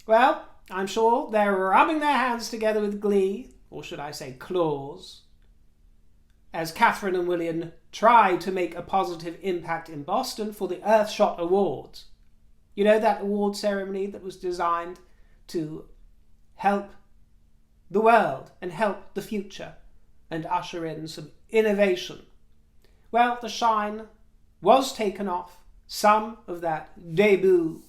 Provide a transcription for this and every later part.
Well, I'm sure they're rubbing their hands together with glee, or should I say claws, as Catherine and William try to make a positive impact in Boston for the Earthshot Awards. You know, that award ceremony that was designed to help the world and help the future and usher in some innovation. Well, the shine was taken off some of that debut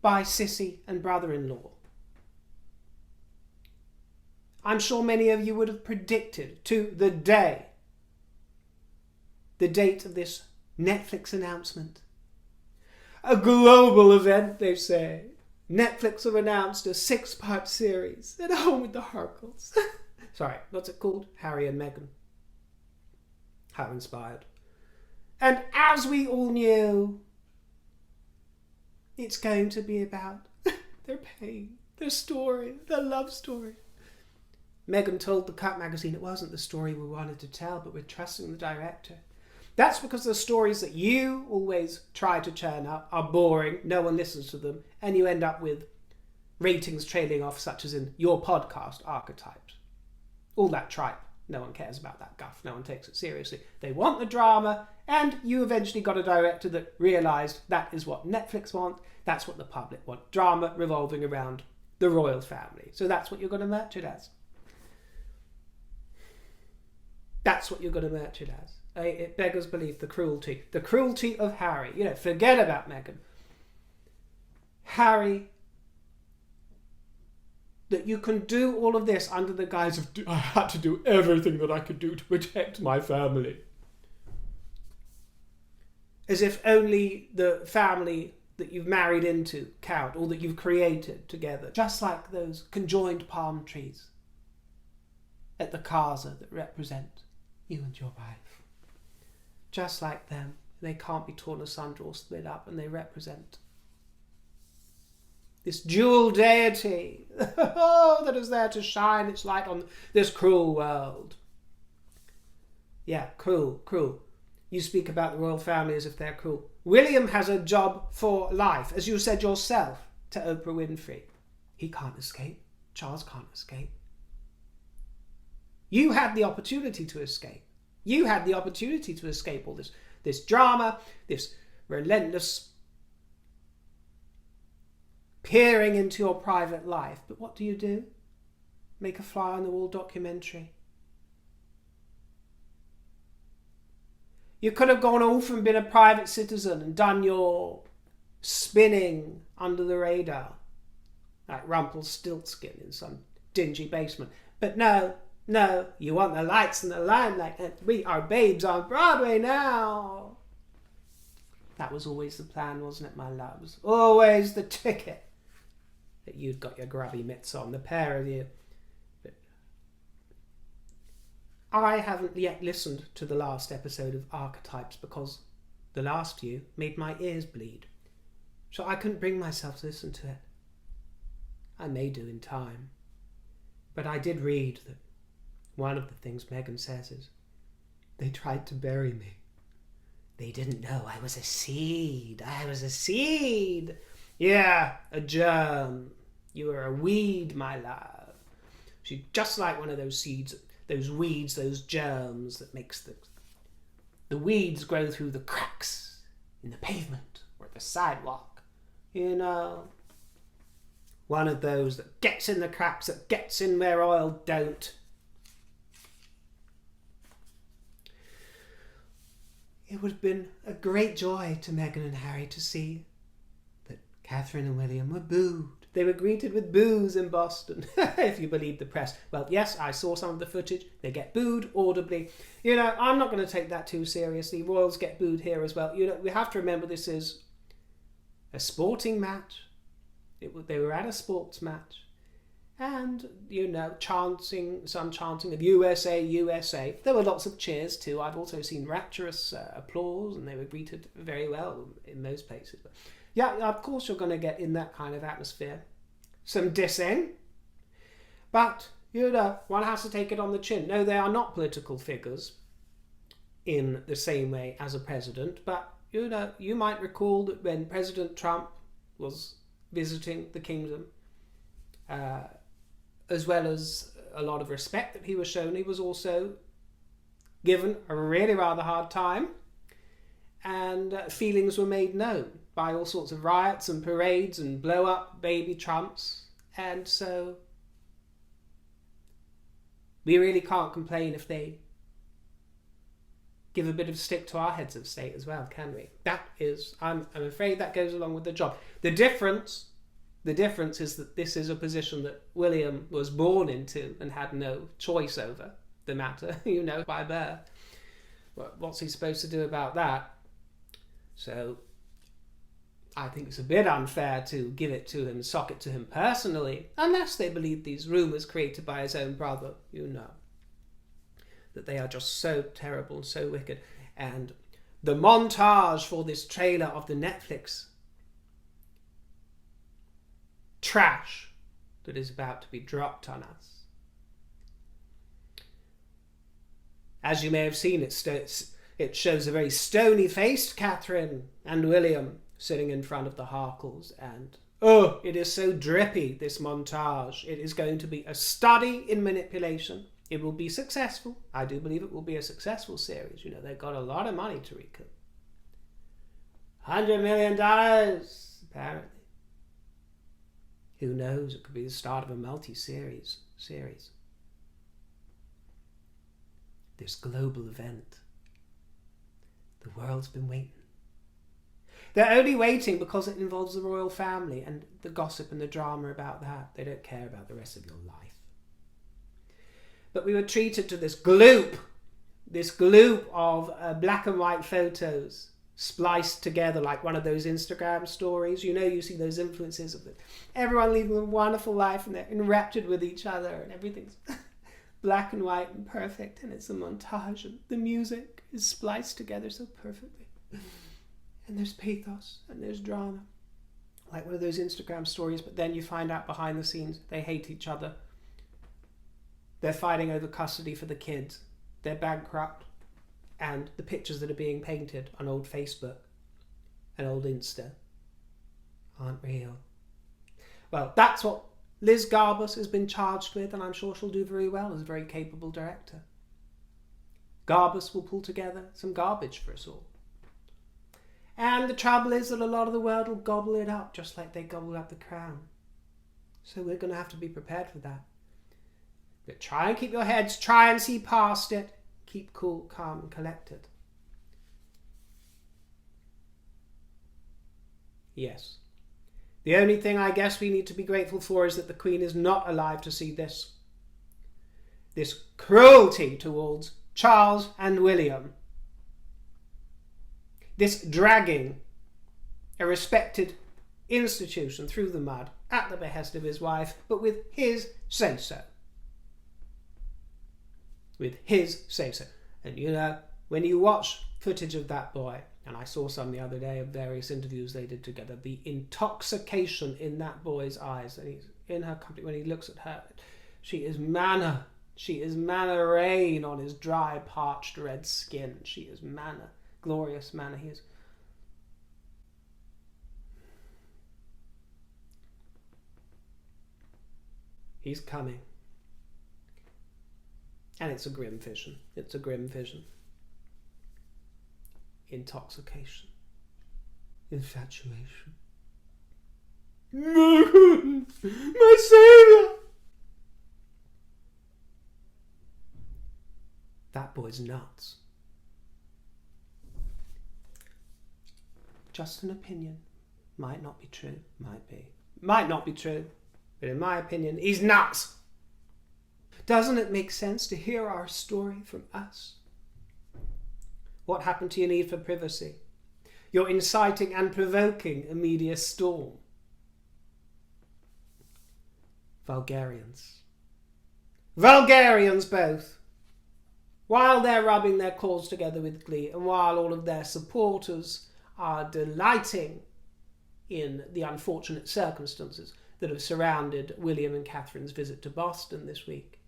by Sissy and brother-in-law. I'm sure many of you would have predicted to the day the date of this Netflix announcement. A global event, they say. Netflix have announced a 6-part series at home with the Harkles. Sorry, what's it called? Harry and Meghan. How inspired. And as we all knew, it's going to be about their pain, their story, their love story. Meghan told the Cut magazine it wasn't the story we wanted to tell, but we're trusting the director. That's because the stories that you always try to churn up are boring, no one listens to them, and you end up with ratings trailing off, such as in your podcast, Archetypes. All that tripe. No one cares about that guff. No one takes it seriously. They want the drama, and you eventually got a director that realised that is what Netflix want. That's what the public want. Drama revolving around the royal family. So that's what you're going to merch it as. That's what you're going to merch it as. It beggars belief, the cruelty. The cruelty of Harry. You know, forget about Meghan. Harry, that you can do all of this under the guise of, I had to do everything that I could do to protect my family. As if only the family that you've married into count, or that you've created together. Just like those conjoined palm trees at the casa that represent you and your wife. Just like them, they can't be torn asunder or split up, and they represent this dual deity that is there to shine its light on this cruel world. Yeah, cruel. You speak about the royal family as if they're cruel. William has a job for life, as you said yourself to Oprah Winfrey. He can't escape. Charles can't escape. You had the opportunity to escape. You had the opportunity to escape all this drama, this relentless peering into your private life. But what do? Make a fly-on-the-wall documentary. You could have gone off and been a private citizen and done your spinning under the radar, like Rumpelstiltskin in some dingy basement. But no, you want the lights and the limelight, and we are babes on Broadway now. That was always the plan, wasn't it, my loves? Always the ticket. That you'd got your grubby mitts on, the pair of you. But I haven't yet listened to the last episode of Archetypes because the last few made my ears bleed. So I couldn't bring myself to listen to it. I may do in time. But I did read that one of the things Meghan says is, they tried to bury me. They didn't know I was a seed. Yeah, a germ. You are a weed, my love. She's just like one of those seeds, those weeds, those germs that makes the weeds grow through the cracks in the pavement or the sidewalk. You know, one of those that gets in the cracks, that gets in where oil don't. It would have been a great joy to Meghan and Harry to see that Catherine and William were booed. They were greeted with boos in Boston, if you believe the press. Well, yes, I saw some of the footage. They get booed audibly. You know, I'm not going to take that too seriously. Royals get booed here as well. You know, we have to remember this is a sporting match. They were at a sports match. And, you know, some chanting of USA, USA. There were lots of cheers too. I've also seen rapturous applause, and they were greeted very well in most places. But yeah, of course you're going to get in that kind of atmosphere. Some dissing. But, you know, one has to take it on the chin. No, they are not political figures in the same way as a president. But, you know, you might recall that when President Trump was visiting the kingdom, as well as a lot of respect that he was shown, he was also given a really rather hard time, and feelings were made known by all sorts of riots and parades and blow up baby Trumps. And so we really can't complain if they give a bit of stick to our heads of state as well, can we? That is, I'm afraid that goes along with the job. The difference is that this is a position that William was born into and had no choice over the matter, by birth. What's he supposed to do about that? So I think it's a bit unfair to give it to him, sock it to him personally, unless they believe these rumours created by his own brother, that they are just so terrible and so wicked. And the montage for this trailer of the Netflix trash that is about to be dropped on us. As you may have seen, it shows a very stony-faced Catherine and William sitting in front of the Harkles, and it is so drippy, this montage. It is going to be a study in manipulation. It will be successful. I do believe it will be a successful series. They've got a lot of money to recoup. $100 million, apparently. Who knows? It could be the start of a multi-series series. This global event. The world's been waiting. They're only waiting because it involves the royal family and the gossip and the drama about that. They don't care about the rest of your life. But we were treated to this gloop of black and white photos spliced together like one of those Instagram stories. You see those influences of everyone leading a wonderful life and they're enraptured with each other and everything's black and white and perfect, and it's a montage and the music is spliced together so perfectly. And there's pathos and there's drama, like one of those Instagram stories, but then you find out behind the scenes they hate each other. They're fighting over custody for the kids. They're bankrupt. And the pictures that are being painted on old Facebook and old Insta aren't real. Well, that's what Liz Garbus has been charged with, and I'm sure she'll do very well as a very capable director. Garbus will pull together some garbage for us all. And the trouble is that a lot of the world will gobble it up, just like they gobbled up the Crown. So we're going to have to be prepared for that. But try and keep your heads, try and see past it. Keep cool, calm and collected. Yes. The only thing I guess we need to be grateful for is that the Queen is not alive to see this. This cruelty towards Charles and William. This dragging a respected institution through the mud at the behest of his wife, but with his say-so. With his say-so. And when you watch footage of that boy, and I saw some the other day of various interviews they did together, the intoxication in that boy's eyes, and he's in her company, when he looks at her, she is manna rain on his dry, parched red skin. She is manna, glorious manna. He is. He's coming. And it's a grim vision. It's a grim vision. Intoxication. Infatuation. My saviour! That boy's nuts. Just an opinion. Might not be true. Might be. Might not be true. But in my opinion, he's nuts. Doesn't it make sense to hear our story from us? What happened to your need for privacy? You're inciting and provoking a media storm. Vulgarians. Vulgarians both. While they're rubbing their claws together with glee, and while all of their supporters are delighting in the unfortunate circumstances that have surrounded William and Catherine's visit to Boston this week,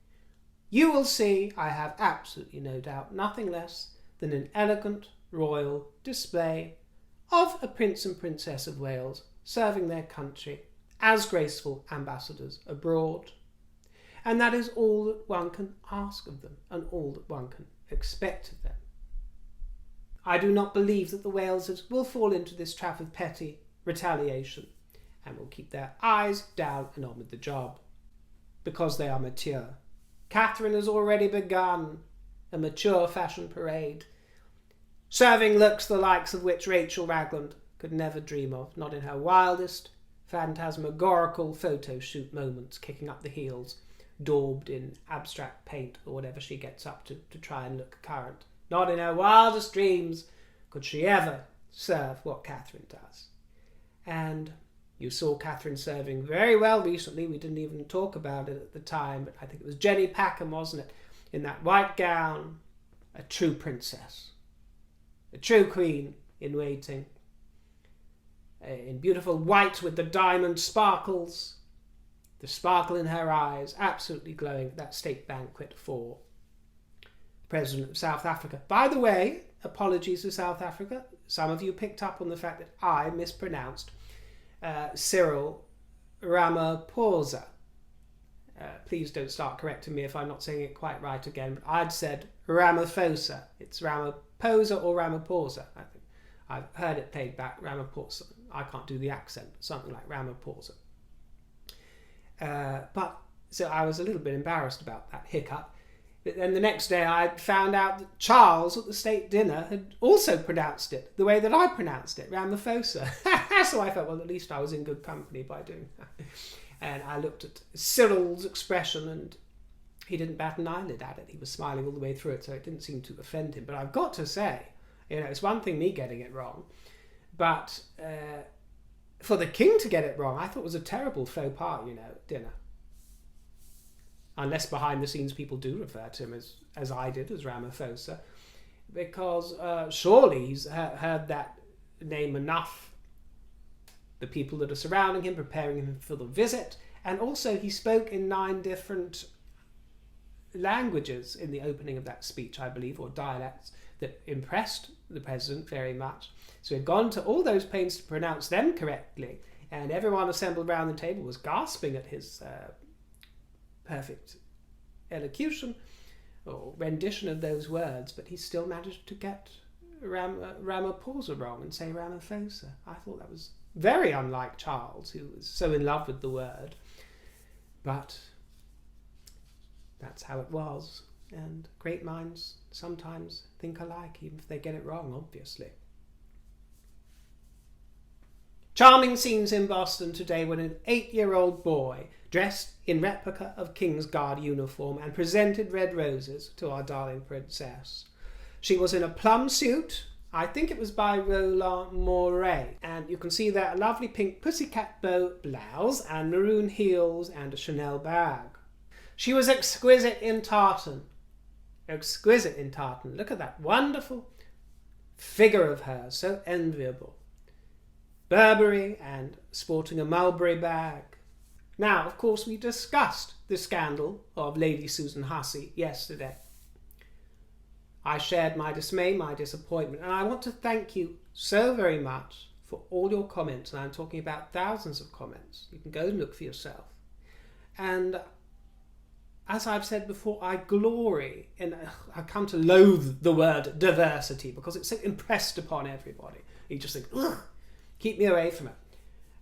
you will see, I have absolutely no doubt, nothing less than an elegant royal display of a Prince and Princess of Wales serving their country as graceful ambassadors abroad. And that is all that one can ask of them, and all that one can expect of them. I do not believe that the Walesers will fall into this trap of petty retaliation, and will keep their eyes down and on with the job, because they are mature. Catherine has already begun a mature fashion parade, serving looks the likes of which Rachel Ragland could never dream of, not in her wildest phantasmagorical photo shoot moments, kicking up the heels, daubed in abstract paint or whatever she gets up to try and look current. Not in her wildest dreams could she ever serve what Catherine does. And you saw Catherine serving very well recently. We didn't even talk about it at the time, but I think it was Jenny Packham, wasn't it? In that white gown, a true princess, a true queen in waiting, in beautiful white with the diamond sparkles, the sparkle in her eyes, absolutely glowing at that state banquet for the President of South Africa. By the way, apologies to South Africa. Some of you picked up on the fact that I mispronounced Cyril Ramaphosa. Please don't start correcting me if I'm not saying it quite right again, but I'd said Ramaphosa. It's Ramaphosa or Ramaphosa, I think. I've heard it played back, Ramaphosa. I can't do the accent, but something like Ramaphosa. But so I was a little bit embarrassed about that hiccup. But then the next day I found out that Charles at the state dinner had also pronounced it the way that I pronounced it, Ramaphosa. So I felt, well, at least I was in good company by doing that. And I looked at Cyril's expression and he didn't bat an eyelid at it. He was smiling all the way through it, so it didn't seem to offend him. But I've got to say, it's one thing me getting it wrong, but for the king to get it wrong, I thought was a terrible faux pas, at dinner. Unless behind the scenes people do refer to him as I did, as Ramaphosa, because surely he's heard that name enough. The people that are surrounding him, preparing him for the visit, and also he spoke in 9 different languages in the opening of that speech, I believe, or dialects, that impressed the president very much. So he'd gone to all those pains to pronounce them correctly, and everyone assembled around the table was gasping at his perfect elocution or rendition of those words, but he still managed to get Ramaphosa wrong and say Ramaphosa. I thought that was very unlike Charles, who was so in love with the word. But that's how it was. And great minds sometimes think alike, even if they get it wrong, obviously. Charming scenes in Boston today when an 8-year-old boy, dressed in replica of King's Guard uniform and presented red roses to our darling princess. She was in a plum suit, I think it was by Roland Mouret, and you can see there a lovely pink pussycat bow blouse and maroon heels and a Chanel bag. She was exquisite in tartan. Exquisite in tartan. Look at that wonderful figure of hers, so enviable. Burberry and sporting a mulberry bag. Now, of course, we discussed the scandal of Lady Susan Hussey yesterday. I shared my dismay, my disappointment, and I want to thank you so very much for all your comments, and I'm talking about thousands of comments. You can go and look for yourself. And as I've said before, I glory in, I come to loathe the word diversity because it's so impressed upon everybody. You just think, ugh, keep me away from it.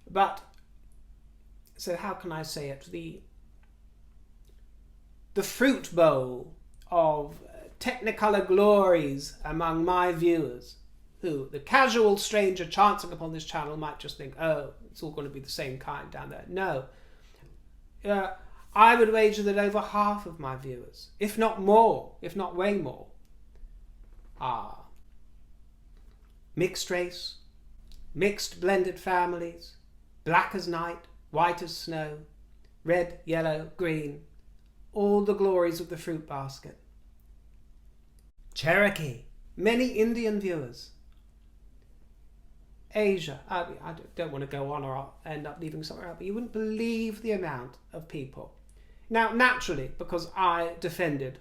But, so how can I say it? The fruit bowl of technicolor glories among my viewers, who the casual stranger chancing upon this channel might just think, oh, it's all going to be the same kind down there. No. I would wager that over half of my viewers, if not more, if not way more, are mixed race, mixed blended families, black as night, white as snow, red, yellow, green, all the glories of the fruit basket. Cherokee, many Indian viewers. Asia, I don't want to go on or I'll end up leaving somewhere else, but you wouldn't believe the amount of people. Now, naturally, because I defended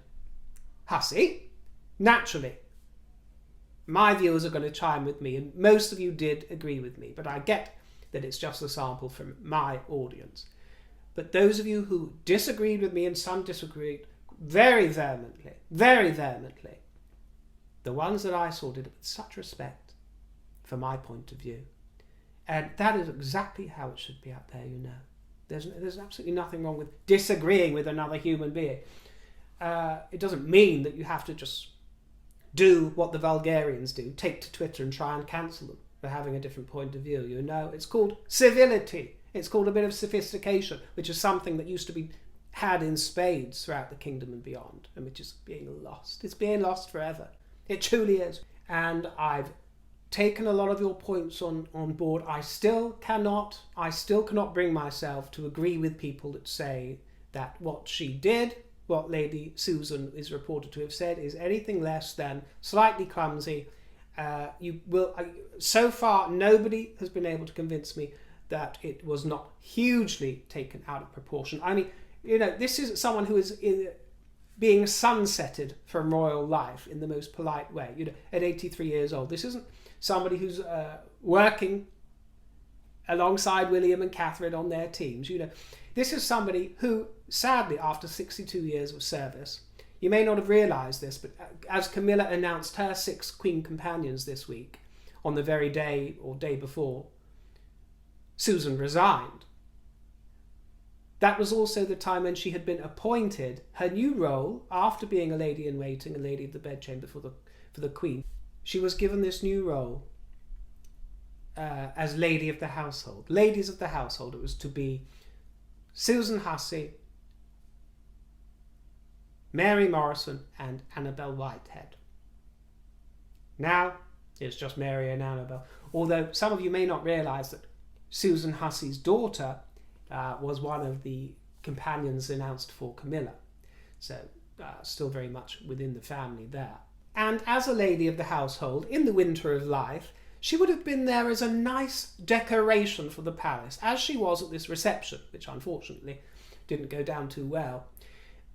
Hussey, naturally, my viewers are going to chime with me, and most of you did agree with me, but I get that it's just a sample from my audience. But those of you who disagreed with me, and some disagreed very vehemently, the ones that I saw did it with such respect for my point of view. And that is exactly how it should be out there, you know. There's absolutely nothing wrong with disagreeing with another human being. It doesn't mean that you have to just do what the vulgarians do, take to Twitter and try and cancel them for having a different point of view, you know. It's called civility. It's called a bit of sophistication, which is something that used to be had in spades throughout the kingdom and beyond, and which is being lost. It's being lost forever. It truly is. And I've taken a lot of your points on board. I still cannot bring myself to agree with people that say that what she did, what Lady Susan is reported to have said, is anything less than slightly clumsy. So far, nobody has been able to convince me that it was not hugely taken out of proportion. I mean, you know, this is someone who is being sunsetted from royal life in the most polite way. You know, at 83 years old, this isn't somebody who's working alongside William and Catherine on their teams. You know, this is somebody who, sadly, after 62 years of service, you may not have realised this, but as Camilla announced her 6 Queen companions this week, on the very day or day before Susan resigned, that was also the time when she had been appointed her new role after being a lady-in-waiting, a lady of the bedchamber for the Queen. She was given this new role as Lady of the Household. Ladies of the Household. It was to be Susan Hussey, Mary Morrison and Annabel Whitehead. Now it's just Mary and Annabel. Although some of you may not realise that Susan Hussey's daughter was one of the companions announced for Camilla. So still very much within the family there. And as a lady of the household, in the winter of life, she would have been there as a nice decoration for the palace, as she was at this reception, which unfortunately didn't go down too well.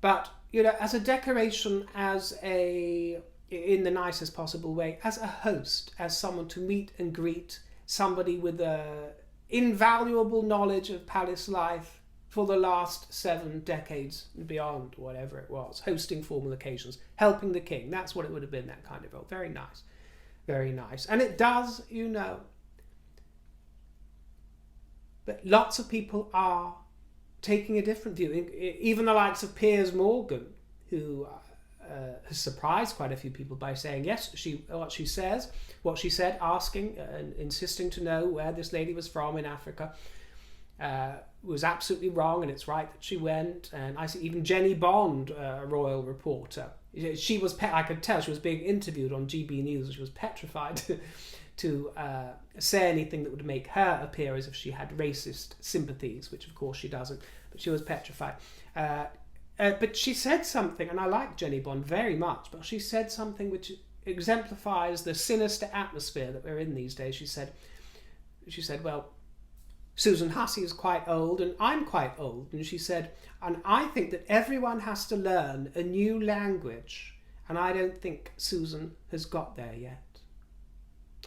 But, you know, as a decoration, in the nicest possible way, as a host, as someone to meet and greet, somebody with a invaluable knowledge of palace life for the last 7 decades and beyond, whatever it was, hosting formal occasions, helping the king. That's what it would have been, that kind of role. Very nice. Very nice. And it does, you know, but lots of people are taking a different view. Even the likes of Piers Morgan, who has surprised quite a few people by saying, yes, what she said, asking and insisting to know where this lady was from in Africa, was absolutely wrong, and it's right that she went. And I see even Jenny Bond, a royal reporter, she was I could tell she was being interviewed on GB News, and she was petrified to say anything that would make her appear as if she had racist sympathies, which of course she doesn't, but she was petrified. But she said something, and I like Jenny Bond very much, but she said something which exemplifies the sinister atmosphere that we're in these days. She said, well, Susan Hussey is quite old, and I'm quite old. And she said, and I think that everyone has to learn a new language, and I don't think Susan has got there yet.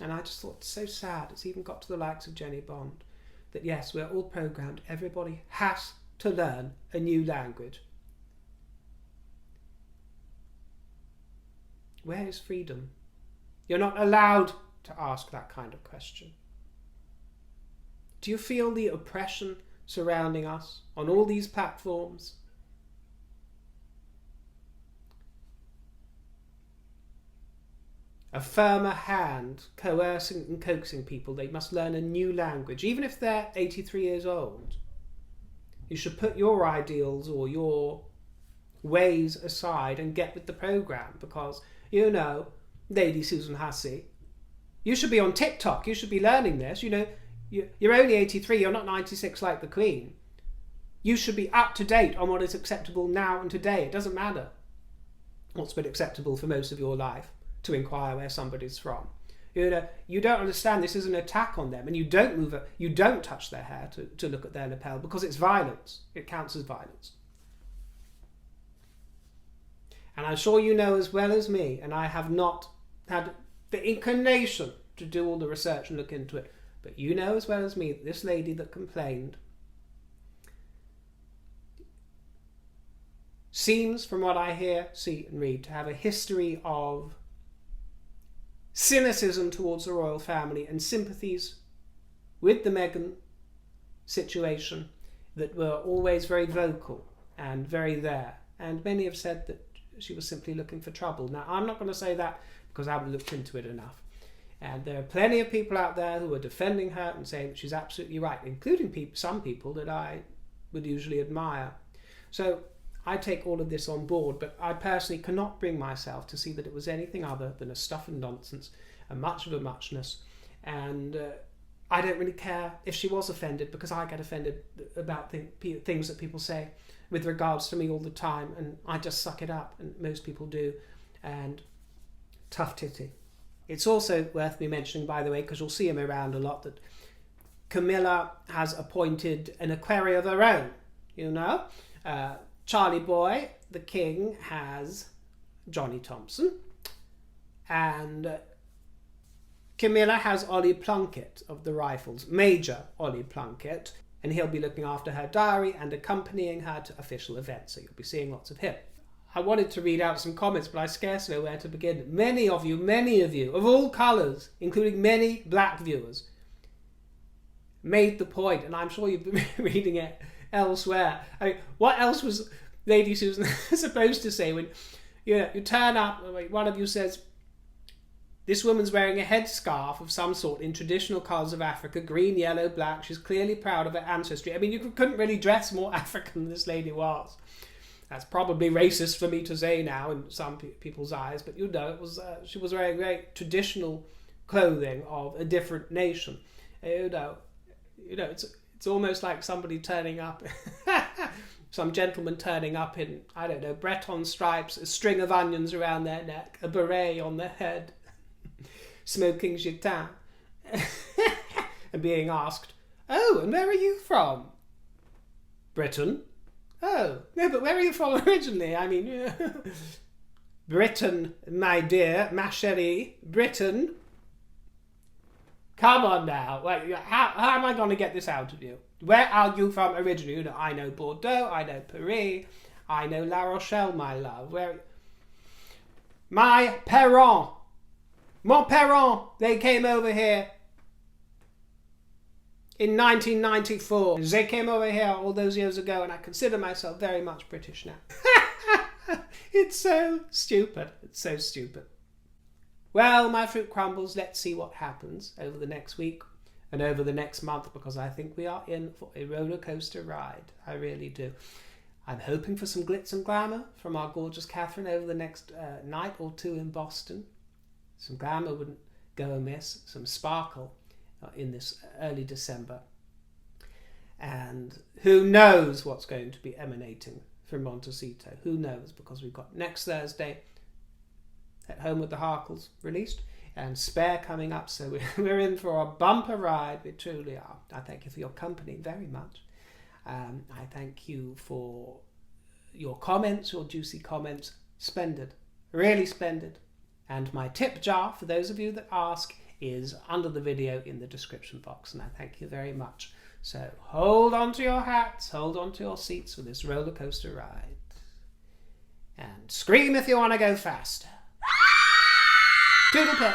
And I just thought, it's so sad. It's even got to the likes of Jenny Bond, that yes, we're all programmed. Everybody has to learn a new language. Where is freedom? You're not allowed to ask that kind of question. Do you feel the oppression surrounding us on all these platforms? A firmer hand coercing and coaxing people. They must learn a new language, even if they're 83 years old. You should put your ideals or your ways aside and get with the programme, because, you know, Lady Susan Hussey, you should be on TikTok. You should be learning this. You know, you're only 83. You're not 96 like the Queen. You should be up to date on what is acceptable now and today. It doesn't matter what's been acceptable for most of your life to inquire where somebody's from. You know, you don't understand. This is an attack on them, and you don't touch their hair to look at their lapel, because it's violence. It counts as violence. And I'm sure you know as well as me, and I have not had the inclination to do all the research and look into it, But you know as well as me that this lady that complained seems, from what I hear, see and read, to have a history of cynicism towards the royal family and sympathies with the Meghan situation that were always very vocal and very there. And many have said that she was simply looking for trouble. Now, I'm not going to say that because I haven't looked into it enough. And there are plenty of people out there who are defending her and saying that she's absolutely right, including some people that I would usually admire. So I take all of this on board, but I personally cannot bring myself to see that it was anything other than a stuff and nonsense, and much of a muchness. And I don't really care if she was offended, because I get offended about things that people say with regards to me all the time, and I just suck it up, and most people do, and tough titty. It's also worth me mentioning, by the way, because you'll see him around a lot, that Camilla has appointed an equerry of her own, you know. Charlie Boy, the king, has Johnny Thompson, and Camilla has Ollie Plunkett of the Rifles, Major Ollie Plunkett, and he'll be looking after her diary and accompanying her to official events, so you'll be seeing lots of him. I wanted to read out some comments, but I scarce know where to begin. Many of you, of all colours, including many black viewers, made the point, and I'm sure you've been reading it elsewhere. I mean, what else was Lady Susan supposed to say when you turn up? One of you says, this woman's wearing a headscarf of some sort in traditional colours of Africa, green, yellow, black. She's clearly proud of her ancestry. I mean, you couldn't really dress more African than this lady was. That's probably racist for me to say now in some people's eyes, but it was she was wearing very traditional clothing of a different nation. It's almost like somebody turning up, some gentleman turning up in, I don't know, Breton stripes, a string of onions around their neck, a beret on their head, smoking gitan, and being asked, oh, and where are you from? Britain. Oh, no, but where are you from originally? I mean, Britain, my dear, ma chérie, Britain. Come on now. How am I going to get this out of you? Where are you from originally? I know Bordeaux, I know Paris, I know La Rochelle, my love. My parents, mon parents, they came over here in 1994. They came over here all those years ago, and I consider myself very much British now. It's so stupid. It's so stupid. Well, my fruit crumbles, let's see what happens over the next week and over the next month, because I think we are in for a roller coaster ride. I really do. I'm hoping for some glitz and glamour from our gorgeous Catherine over the next night or two in Boston. Some glamour wouldn't go amiss, some sparkle in this early December. And who knows what's going to be emanating from Montecito. Who knows, because we've got next Thursday At Home with the Harkles released, and Spare coming up, so we're in for a bumper ride. We truly are. I thank you for your company very much. I thank you for your comments, your juicy comments. Splendid, really splendid. And my tip jar, for those of you that ask, is under the video in the description box, and I thank you very much. So hold on to your hats, hold on to your seats for this roller coaster ride, and scream if you want to go faster. Toodle pip.